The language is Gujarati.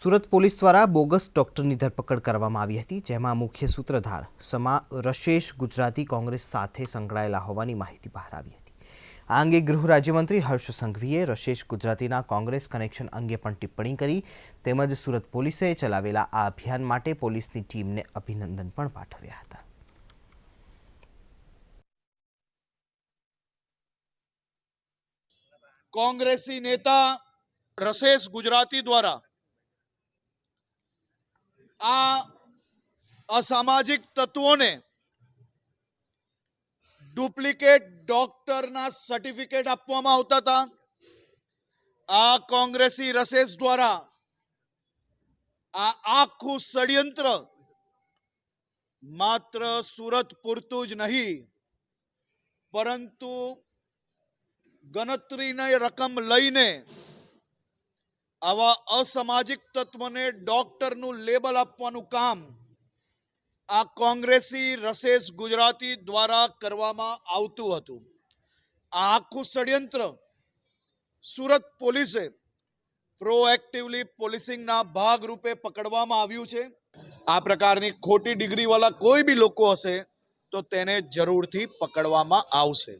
સુરત પોલીસ દ્વારા બોગસ ડોક્ટરની ધરપકડ કરવામાં આવી હતી, જેમાં મુખ્ય સૂત્રધાર રશેશ ગુજરાતી કોંગ્રેસ સાથે સંકળાયેલા હોવાની માહિતી બહાર આવી હતી। આ અંગે ગૃહ રાજ્યમંત્રી હર્ષ સંઘવીએ રશેશ ગુજરાતીના કોંગ્રેસ કનેક્શન અંગે પણ ટિપ્પણી કરી, તેમજ સુરત પોલીસે ચલાવેલા આ અભિયાન માટે પોલીસની ટીમને અભિનંદન પણ પાઠવ્યા હતા। कांग्रेसी नेता रशेष गुजराती द्वारा आ असामाजिक तत्वों ने डुप्लिकेट डॉक्टर ना सर्टिफिकेट आपवामां आवता था। आ कांग्रेसी रशेष द्वारा आ आखू षड्यंत्र मात्र सूरत पूरतुं ज नहीं परंतु गणतरीनी रकम लईने आवा असामाजिक तत्वने डॉक्टरનું લેબલ આપવાનું કામ આ કોંગ્રેસી રશેષ ગુજરાતી દ્વારા કરવામાં આવતું હતું। આ આખું ષડયંત્ર સુરત પોલીસે પ્રોએક્ટિવલી પોલીસિંગના ભાગરૂપે પકડવામાં આવ્યું છે। આ પ્રકારની ખોટી ડિગ્રીવાળા કોઈ બી લોકો હશે તો તેને જરૂરથી પકડવામાં આવશે।